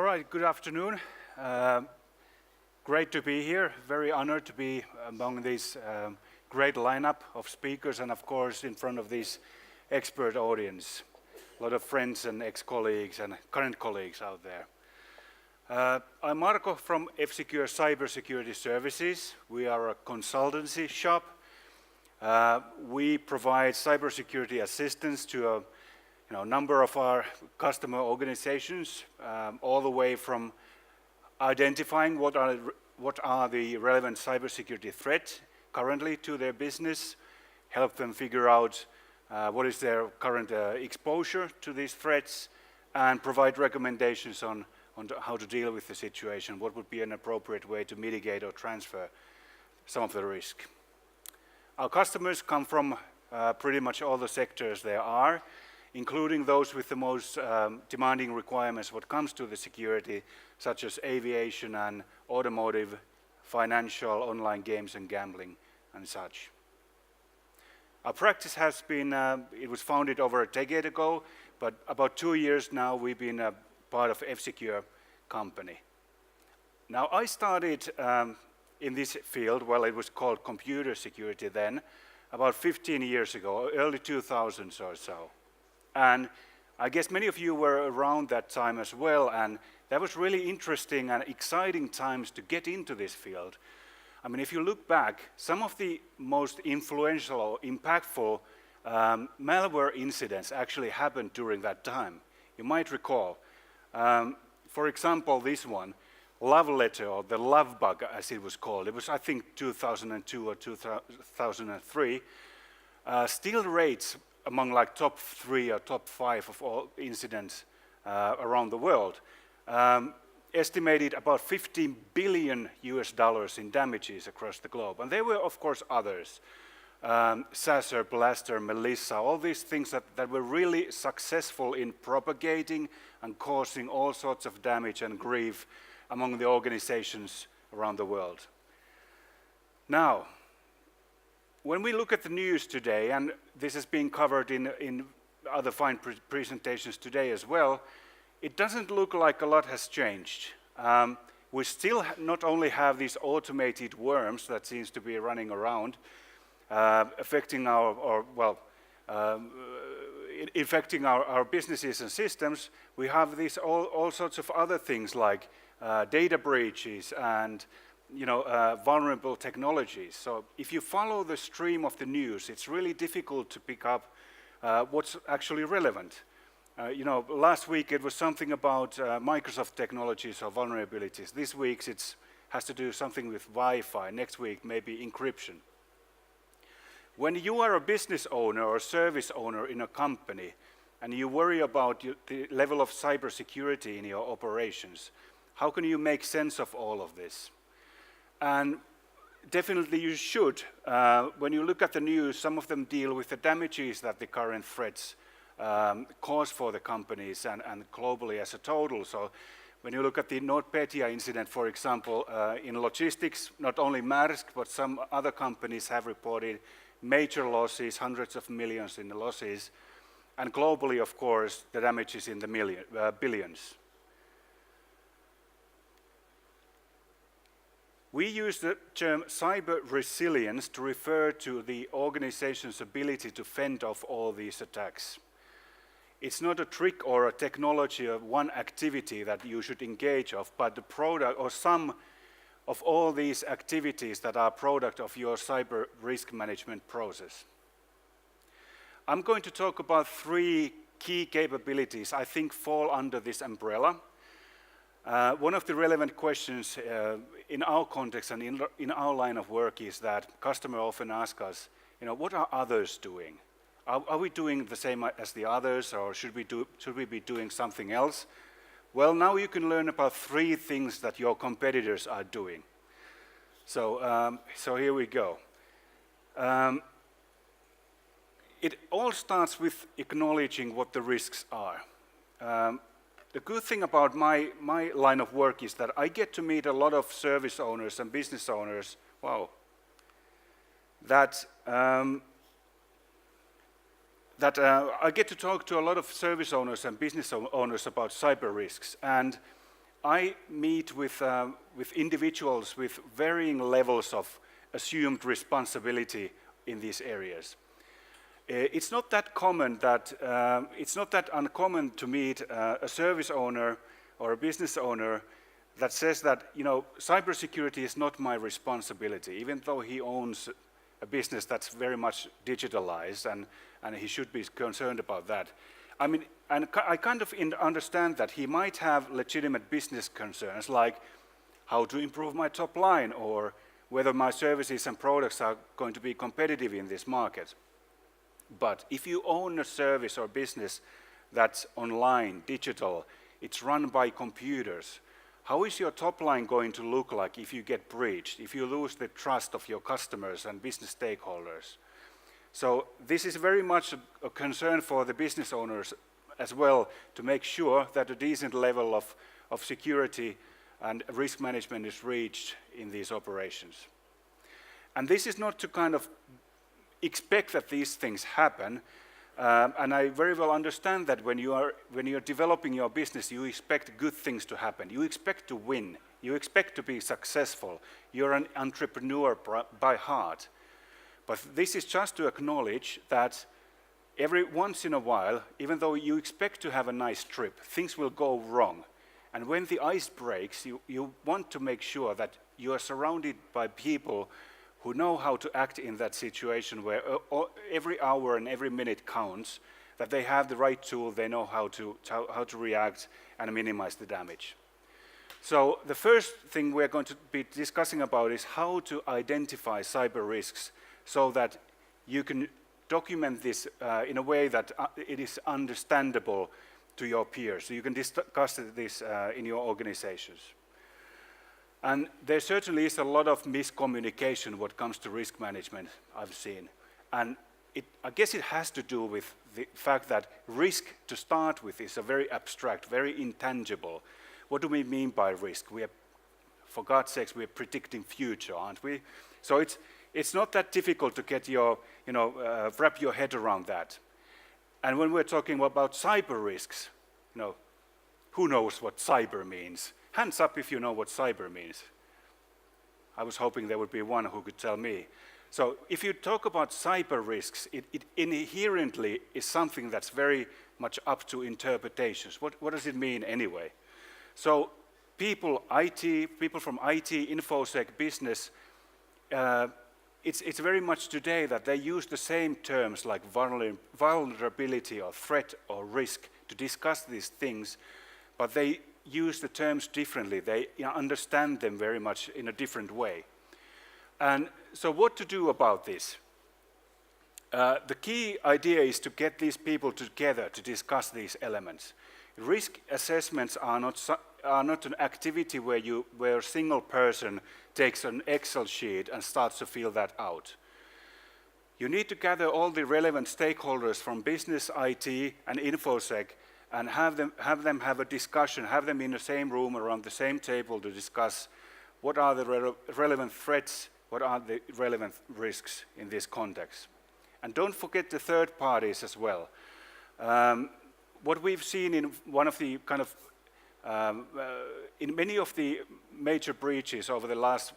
right, good afternoon. Great to be here. Very honored to be among this great lineup of speakers and of course in front of this expert audience. A lot of friends and ex-colleagues and current colleagues out there. I'm Marko from F-Secure Cybersecurity Services. We are a consultancy shop. We provide cybersecurity assistance to a number of our customer organizations, all the way from identifying what are the relevant cybersecurity threats currently to their business, help them figure out what is their current exposure to these threats, and provide recommendations on how to deal with the situation, what would be an appropriate way to mitigate or transfer some of the risk. Our customers come from pretty much all the sectors there are, including those with the most demanding requirements when it comes to the security, such as aviation and automotive, financial, online games and gambling, and such. Our practice has been, it was founded over a decade ago, but about 2 years now we've been a part of F-Secure company. Now I started in this field, well it was called computer security then, about 15 years ago, early 2000s or so. And I guess many of you were around that time as well, and that was really interesting and exciting times to get into this field. I mean, if you look back, some of the most influential or impactful malware incidents actually happened during that time. You might recall, for example, this one, Love Letter, or the Love Bug as it was called. It was, I think, 2002 or 2003. Steal rates among like top 3 or top 5 of all incidents around the world. Estimated about $15 billion in damages across the globe. And there were, of course, others. Sasser, Blaster, Melissa, all these things that were really successful in propagating and causing all sorts of damage and grief among the organizations around the world. Now, when we look at the news today, and this is being covered in other fine presentations today as well, it doesn't look like a lot has changed. We still not only have these automated worms that seems to be running around, affecting infecting our businesses and systems, we have these all sorts of other things like data breaches and vulnerable technologies. So if you follow the stream of the news, it's really difficult to pick up what's actually relevant. Last week it was something about Microsoft technologies or vulnerabilities. This week it has to do something with Wi-Fi. Next week maybe encryption. When you are a business owner or service owner in a company and you worry about the level of cybersecurity in your operations, how can you make sense of all of this? And definitely you should. When you look at the news, some of them deal with the damages that the current threats cause for the companies and globally as a total. So when you look at the NotPetya incident, for example, in logistics, not only Maersk, but some other companies have reported major losses, hundreds of millions in the losses, and globally, of course, the damage is in the billions. We use the term cyber resilience to refer to the organization's ability to fend off all these attacks. It's not a trick or a technology of one activity that you should engage of, but the product or some of all these activities that are product of your cyber risk management process. I'm going to talk about 3 key capabilities I think fall under this umbrella. One of the relevant questions in our context and in our line of work is that customers often ask us, what are others doing? Are we doing the same as the others, or should we be doing something else? Well, now you can learn about 3 things that your competitors are doing. So here we go. It all starts with acknowledging what the risks are. The good thing about my line of work is that I get to meet a lot of service owners and business owners, that I get to talk to a lot of service owners and business owners about cyber risks. And I meet with individuals with varying levels of assumed responsibility in these areas. It's not that uncommon to meet a service owner or a business owner that says that, you know, cybersecurity is not my responsibility, even though he owns a business that's very much digitalized, and he should be concerned about that. I mean, and I kind of understand that he might have legitimate business concerns, like how to improve my top line, or whether my services and products are going to be competitive in this market. But if you own a service or business that's online, digital, it's run by computers, how is your top line going to look like if you get breached, if you lose the trust of your customers and business stakeholders? So this is very much a concern for the business owners as well, to make sure that a decent level of security and risk management is reached in these operations. And this is not to kind of expect that these things happen, and I very well understand that when you're developing your business, you expect good things to happen. You expect to win. You expect to be successful. You're an entrepreneur by heart. But this is just to acknowledge that every once in a while, even though you expect to have a nice trip, things will go wrong. And when the ice breaks, you want to make sure that you are surrounded by people who know how to act in that situation, where every hour and every minute counts, that they have the right tool, they know how to react and minimize the damage. So the first thing we're going to be discussing about is how to identify cyber risks so that you can document this in a way that it is understandable to your peers. So you can discuss this in your organizations. And there certainly is a lot of miscommunication when it comes to risk management, I've seen. And I guess it has to do with the fact that risk, to start with, is a very abstract, very intangible. What do we mean by risk? For God's sakes, we're predicting future, aren't we? So it's not that difficult to get wrap your head around that. And when we're talking about cyber risks, who knows what cyber means? Hands up if you know what cyber means. I was hoping there would be one who could tell me. So if you talk about cyber risks, it inherently is something that's very much up to interpretations. What does it mean anyway? So people from IT, InfoSec, business, it's very much today that they use the same terms like vulnerability or threat or risk to discuss these things, but they use the terms differently. They understand them very much in a different way. And so what to do about this? The key idea is to get these people together to discuss these elements. Risk assessments are not an activity where a single person takes an Excel sheet and starts to fill that out. You need to gather all the relevant stakeholders from business, IT, and InfoSec, and have them have a discussion, have them in the same room around the same table to discuss what are the relevant threats, what are the relevant risks in this context. And don't forget the third parties as well. What we've seen in one of the in many of the major breaches over the last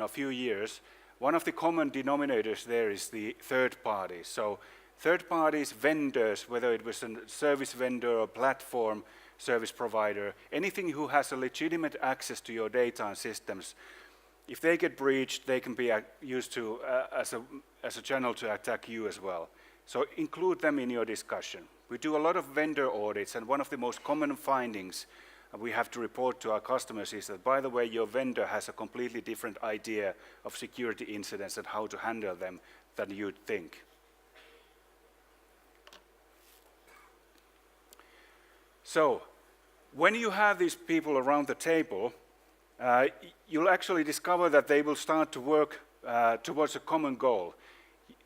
few years, one of the common denominators there is the third parties. So third parties, vendors, whether it was a service vendor or platform service provider, anything who has a legitimate access to your data and systems, if they get breached, they can be used to as a channel to attack you as well. So include them in your discussion. We do a lot of vendor audits, and one of the most common findings we have to report to our customers is that, by the way, your vendor has a completely different idea of security incidents and how to handle them than you'd think. So, when you have these people around the table, you'll actually discover that they will start to work towards a common goal.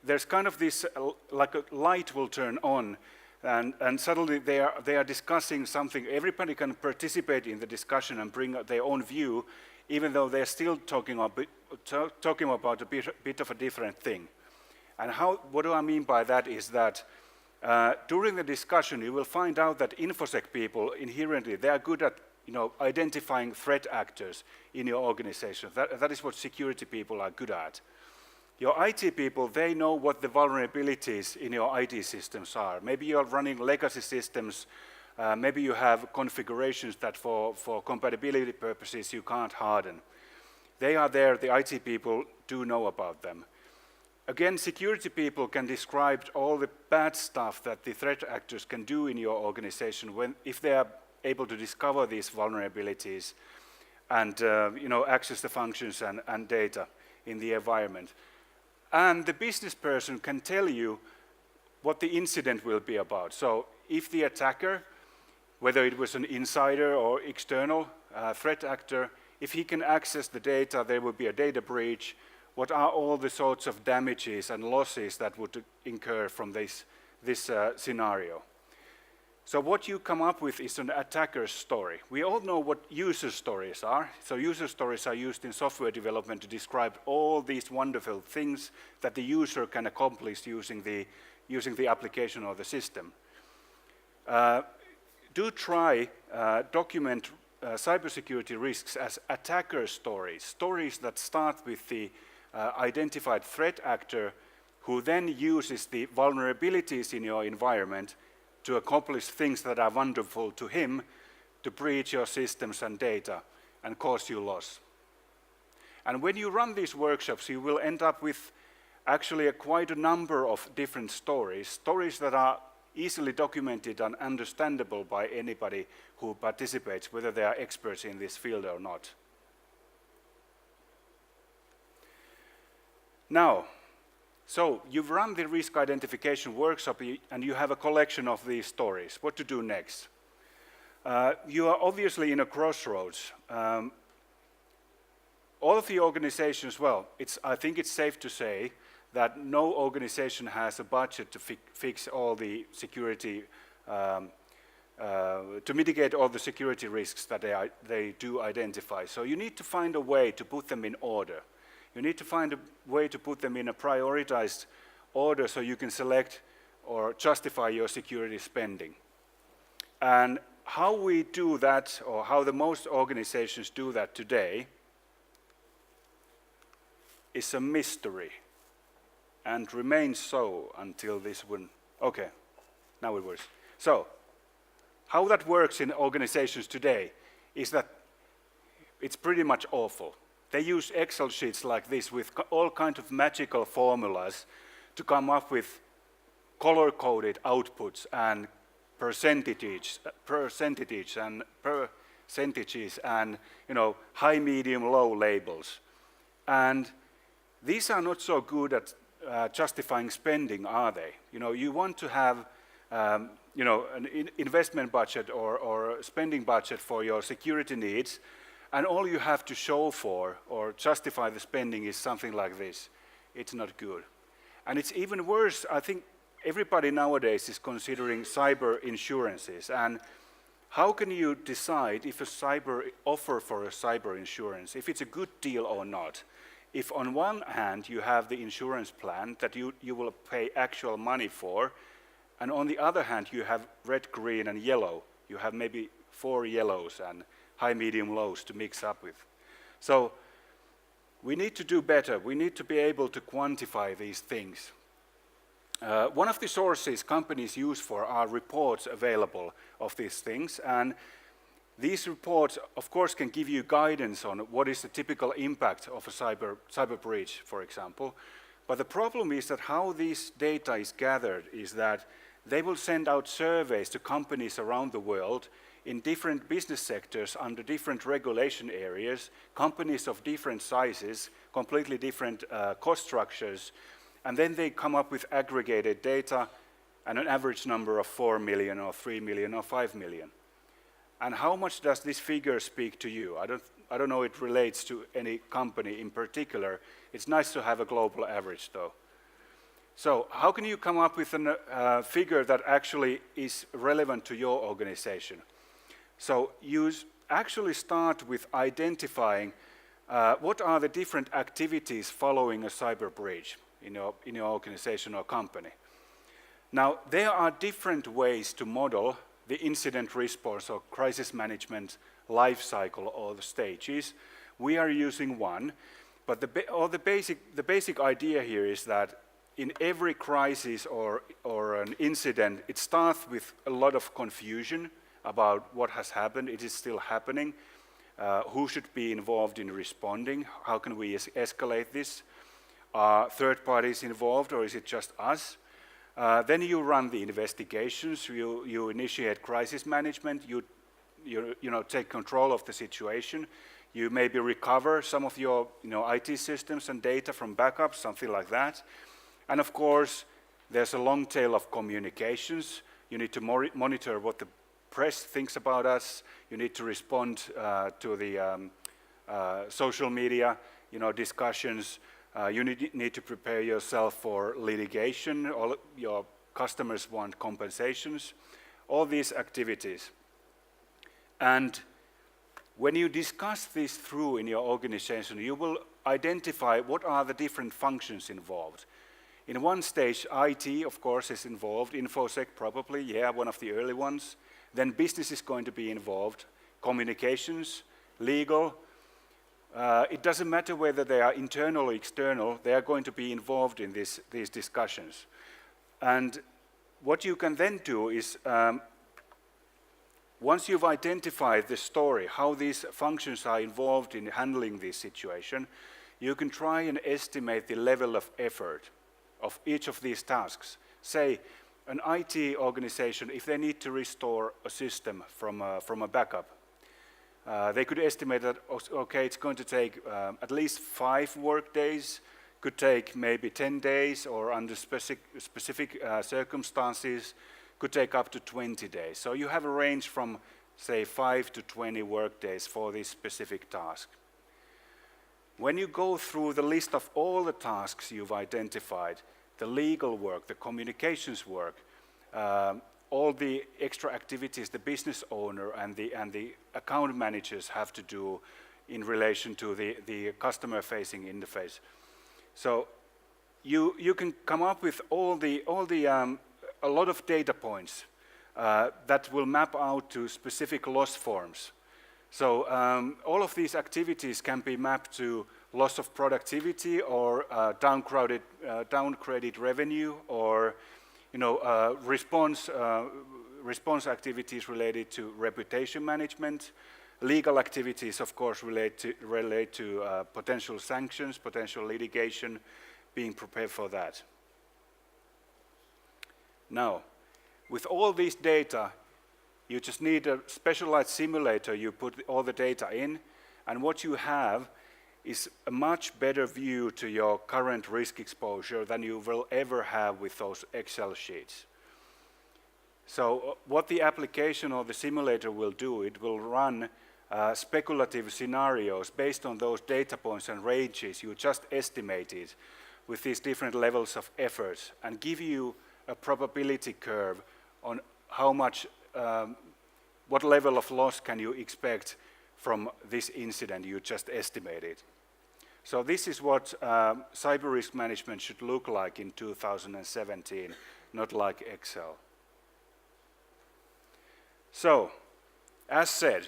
There's kind of this, like a light will turn on, and suddenly they are discussing something. Everybody can participate in the discussion and bring their own view, even though they're still talking about a bit of a different thing. And what do I mean by that is that during the discussion, you will find out that InfoSec people, inherently, they are good at identifying threat actors in your organization. That is what security people are good at. Your IT people, they know what the vulnerabilities in your IT systems are. Maybe you're running legacy systems, maybe you have configurations that for compatibility purposes you can't harden. They are there, the IT people do know about them. Again, security people can describe all the bad stuff that the threat actors can do in your organization if they are able to discover these vulnerabilities and access the functions and data in the environment. And the business person can tell you what the incident will be about. So if the attacker, whether it was an insider or external threat actor, if he can access the data, there will be a data breach. What are all the sorts of damages and losses that would incur from this scenario? So what you come up with is an attacker's story. We all know what user stories are. So user stories are used in software development to describe all these wonderful things that the user can accomplish using the application or the system. Do try document cybersecurity risks as attacker stories that start with the identified threat actor who then uses the vulnerabilities in your environment to accomplish things that are wonderful to him, to breach your systems and data and cause you loss. And when you run these workshops, you will end up with actually quite a number of different stories that are easily documented and understandable by anybody who participates, whether they are experts in this field or not. Now, so you've run the risk identification workshop and you have a collection of these stories. What to do next? You are obviously in a crossroads. All of the organizations, well, I think it's safe to say that no organization has a budget to fix all the security, to mitigate all the security risks that they do identify. So you need to find a way to put them in order. You need to find a way to put them in a prioritized order so you can select or justify your security spending. And how we do that, or how the most organizations do that today, is a mystery and remains so until this one. Okay, now it works. So, how that works in organizations today is that it's pretty much awful. They use Excel sheets like this with all kinds of magical formulas to come up with color-coded outputs and percentages and high, medium, low labels. And these are not so good at justifying spending, are they? You want to have an investment budget or spending budget for your security needs, and all you have to show for or justify the spending is something like this. It's not good. And it's even worse. I think everybody nowadays is considering cyber insurances. And how can you decide if a cyber offer for a cyber insurance, if it's a good deal or not? If on one hand you have the insurance plan that you will pay actual money for, and on the other hand you have red, green, and yellow. You have maybe 4 yellows and high, medium, lows to mix up with. So we need to do better. We need to be able to quantify these things. One of the sources companies use for are reports available of these things, and these reports, of course, can give you guidance on what is the typical impact of a cyber breach, for example. But the problem is that how this data is gathered is that they will send out surveys to companies around the world in different business sectors under different regulation areas, companies of different sizes, completely different cost structures, and then they come up with aggregated data and an average number of 4 million or 3 million or 5 million. And how much does this figure speak to you? I don't know it relates to any company in particular. It's nice to have a global average though. So how can you come up with a figure that actually is relevant to your organization? So you actually start with identifying what are the different activities following a cyber breach in your organization or company. Now, there are different ways to model the incident response or crisis management lifecycle or the stages. We are using one, but the basic idea here is that in every crisis or an incident, it starts with a lot of confusion about what has happened. It is still happening. Who should be involved in responding? How can we escalate this? Are third parties involved, or is it just us? Then you run the investigations. You initiate crisis management. You take control of the situation. You maybe recover some of your IT systems and data from backups, something like that. And of course, there's a long tail of communications. You need to monitor what the press thinks about us. You need to respond to the social media, discussions. You need to prepare yourself for litigation. All your customers want compensations. All these activities. And when you discuss this through in your organization, you will identify what are the different functions involved. In one stage, IT, of course, is involved. InfoSec, probably, yeah, one of the early ones. Then business is going to be involved. Communications, legal. It doesn't matter whether they are internal or external, they are going to be involved in these discussions. And what you can then do is, once you've identified the story, how these functions are involved in handling this situation, you can try and estimate the level of effort of each of these tasks. Say, an IT organization, if they need to restore a system from a backup, they could estimate that, okay, it's going to take at least 5 work days, could take maybe 10 days, or under specific circumstances, could take up to 20 days. So you have a range from, say, 5 to 20 work days for this specific task. When you go through the list of all the tasks you've identified, the legal work, the communications work, all the extra activities the business owner and the account managers have to do in relation to the customer-facing interface. So you can come up with a lot of data points that will map out to specific loss forms. So all of these activities can be mapped to loss of productivity or downgraded revenue, or response activities related to reputation management. Legal activities, of course, relate to potential sanctions, potential litigation, being prepared for that. Now, with all these data, you just need a specialized simulator. You put all the data in, and what you have is a much better view to your current risk exposure than you will ever have with those Excel sheets. So what the application or the simulator will do, it will run speculative scenarios based on those data points and ranges you just estimated with these different levels of efforts, and give you a probability curve on how much, what level of loss can you expect from this incident you just estimated. So this is what cyber risk management should look like in 2017, not like Excel. So, as said,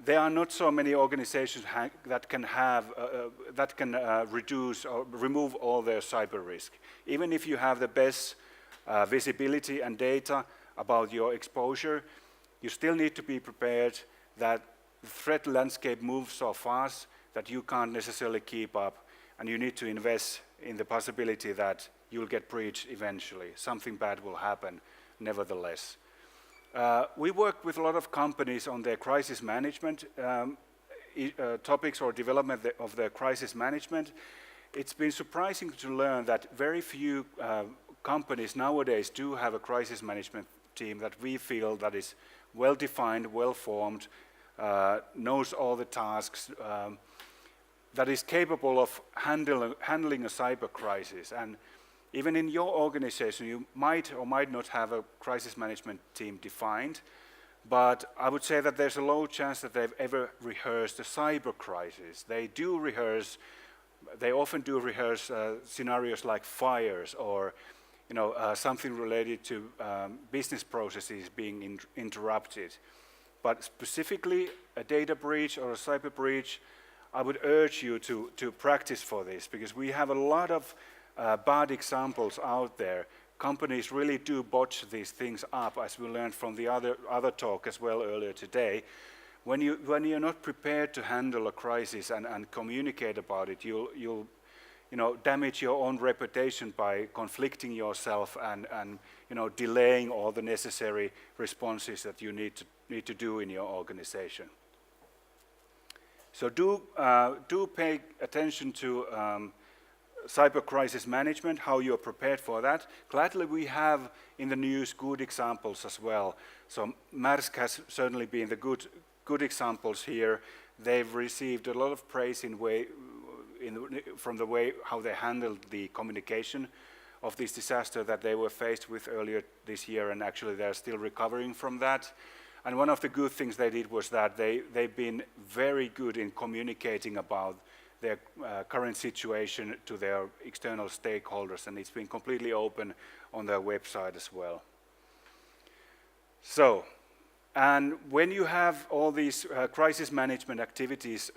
there are not so many organizations that can reduce or remove all their cyber risk. Even if you have the best visibility and data about your exposure, you still need to be prepared that the threat landscape moves so fast that you can't necessarily keep up, and you need to invest in the possibility that you'll get breached eventually. Something bad will happen nevertheless. We work with a lot of companies on their crisis management topics or development of their crisis management. It's been surprising to learn that very few companies nowadays do have a crisis management team that we feel that is well-defined, well-formed, knows all the tasks, that is capable of handling a cyber crisis. And even in your organization, you might or might not have a crisis management team defined, but I would say that there's a low chance that they've ever rehearsed a cyber crisis. They often do rehearse scenarios like fires, or something related to business processes being interrupted. but specifically a data breach or a cyber breach, I would urge you to practice for this, because we have a lot of bad examples out there. Companies really do botch these things up, as we learned from the other talk as well earlier today. When you're not prepared to handle a crisis and communicate about it, you'll damage your own reputation by conflicting yourself and delaying all the necessary responses that you need to do in your organization. So do pay attention to cyber crisis management, how you're prepared for that. Gladly, we have in the news good examples as well. So Maersk has certainly been the good examples here. They've received a lot of praise from the way how they handled the communication of this disaster that they were faced with earlier this year, and actually they're still recovering from that. And one of the good things they did was that they've been very good in communicating about their current situation to their external stakeholders, and it's been completely open on their website as well. So, and when you have all these crisis management activities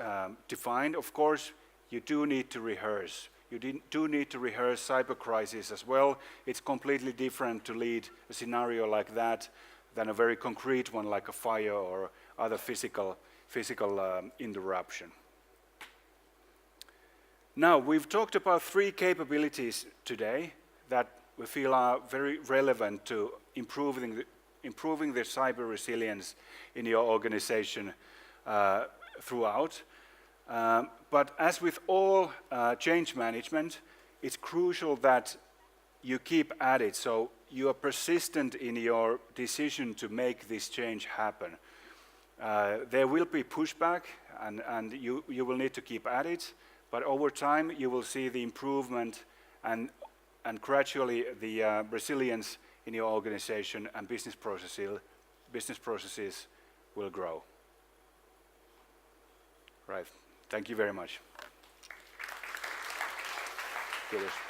defined, of course, you do need to rehearse. You do need to rehearse cyber crisis as well. It's completely different to lead a scenario like that than a very concrete one like a fire or other physical interruption. Now, we've talked about 3 capabilities today that we feel are very relevant to improving the cyber resilience in your organization throughout. But as with all change management, it's crucial that you keep at it, so you are persistent in your decision to make this change happen. There will be pushback, and you will need to keep at it, but over time you will see the improvement and gradually the resilience in your organization and business processes will grow. Right. Thank you very much. Kiitos.